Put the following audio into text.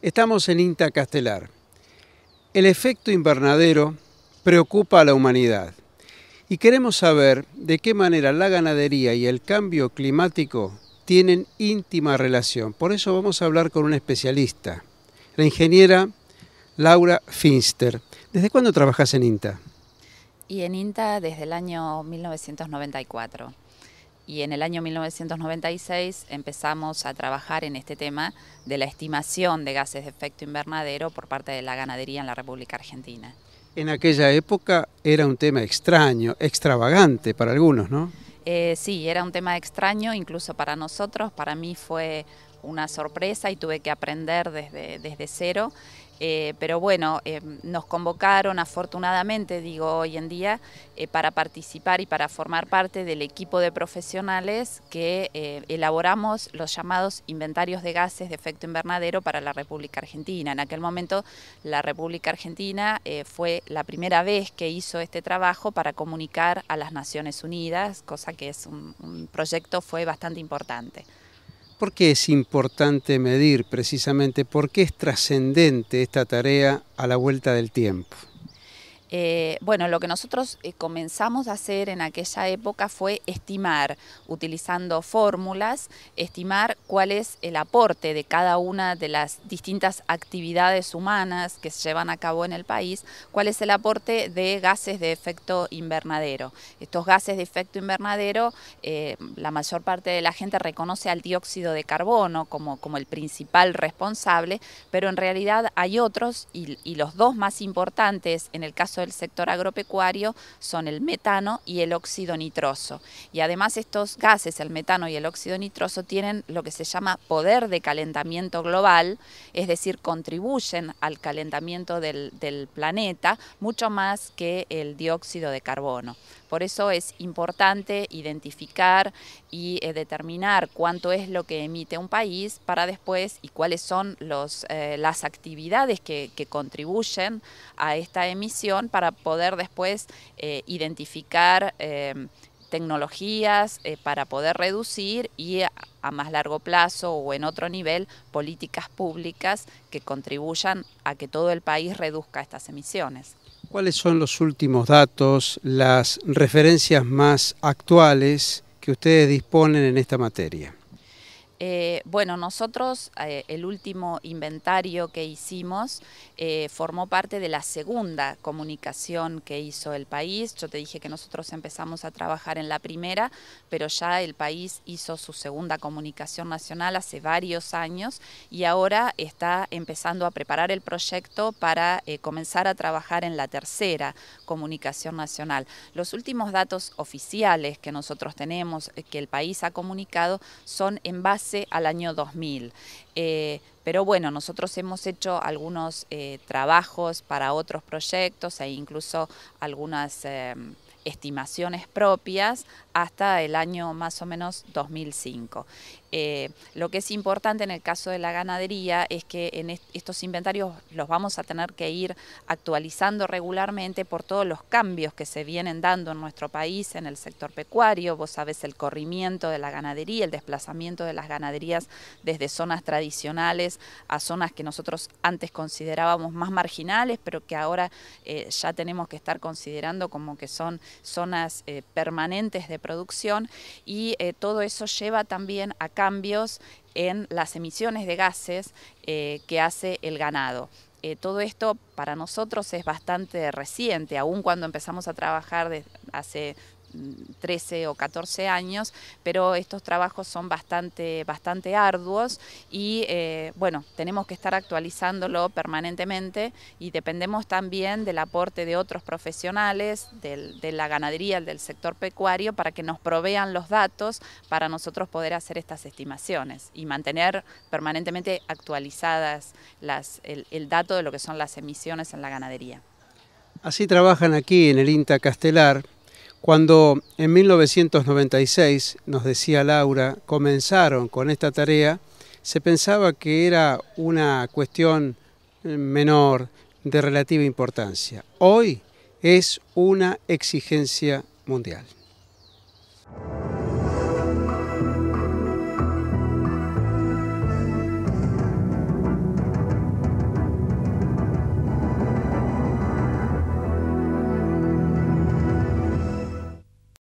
Estamos en INTA Castelar. El efecto invernadero preocupa a la humanidad y queremos saber de qué manera la ganadería y el cambio climático tienen íntima relación. Por eso vamos a hablar con una especialista, la ingeniera Laura Finster. ¿Desde cuándo trabajas en INTA? Y en INTA desde el año 1994. Y en el año 1996 empezamos a trabajar en este tema de la estimación de gases de efecto invernadero por parte de la ganadería en la República Argentina. En aquella época era un tema extraño, extravagante para algunos, ¿no? Sí, era un tema extraño, incluso para nosotros. Para mí fue una sorpresa y tuve que aprender desde cero. Pero bueno, nos convocaron afortunadamente, digo hoy en día, para participar y para formar parte del equipo de profesionales que elaboramos los llamados inventarios de gases de efecto invernadero para la República Argentina. En aquel momento la República Argentina fue la primera vez que hizo este trabajo para comunicar a las Naciones Unidas, cosa que es un proyecto fue bastante importante. ¿Por qué es importante medir precisamente? ¿Por qué es trascendente esta tarea a la vuelta del tiempo? Bueno, lo que nosotros comenzamos a hacer en aquella época fue estimar, utilizando fórmulas, estimar cuál es el aporte de cada una de las distintas actividades humanas que se llevan a cabo en el país, cuál es el aporte de gases de efecto invernadero. Estos gases de efecto invernadero, la mayor parte de la gente reconoce al dióxido de carbono como el principal responsable, pero en realidad hay otros y los dos más importantes en el caso del sector agropecuario son el metano y el óxido nitroso. Y además estos gases, el metano y el óxido nitroso, tienen lo que se llama poder de calentamiento global, es decir, contribuyen al calentamiento del planeta mucho más que el dióxido de carbono. Por eso es importante identificar y determinar cuánto es lo que emite un país para después y cuáles son las actividades que contribuyen a esta emisión para poder después identificar tecnologías para poder reducir y a más largo plazo o en otro nivel políticas públicas que contribuyan a que todo el país reduzca estas emisiones. ¿Cuáles son los últimos datos, las referencias más actuales que ustedes disponen en esta materia? Bueno, nosotros el último inventario que hicimos formó parte de la segunda comunicación que hizo el país. Yo te dije que nosotros empezamos a trabajar en la primera, pero ya el país hizo su segunda comunicación nacional hace varios años y ahora está empezando a preparar el proyecto para comenzar a trabajar en la tercera comunicación nacional. Los últimos datos oficiales que nosotros tenemos, que el país ha comunicado, son en base al año 2000. Pero bueno, nosotros hemos hecho algunos trabajos para otros proyectos e incluso algunas estimaciones propias hasta el año más o menos 2005. Lo que es importante en el caso de la ganadería es que en estos inventarios los vamos a tener que ir actualizando regularmente por todos los cambios que se vienen dando en nuestro país en el sector pecuario. Vos sabés el corrimiento de la ganadería, el desplazamiento de las ganaderías desde zonas tradicionales a zonas que nosotros antes considerábamos más marginales, pero que ahora ya tenemos que estar considerando como que son zonas permanentes de producción y todo eso lleva también a cambios en las emisiones de gases que hace el ganado. Todo esto para nosotros es bastante reciente, aun cuando empezamos a trabajar hace 13 o 14 años, pero estos trabajos son bastante arduos y bueno, tenemos que estar actualizándolo permanentemente y dependemos también del aporte de otros profesionales de la ganadería, del sector pecuario, para que nos provean los datos para nosotros poder hacer estas estimaciones y mantener permanentemente actualizadas el dato de lo que son las emisiones en la ganadería. Así trabajan aquí en el INTA Castelar. Cuando en 1996, nos decía Laura, comenzaron con esta tarea, se pensaba que era una cuestión menor, de relativa importancia. Hoy es una exigencia mundial.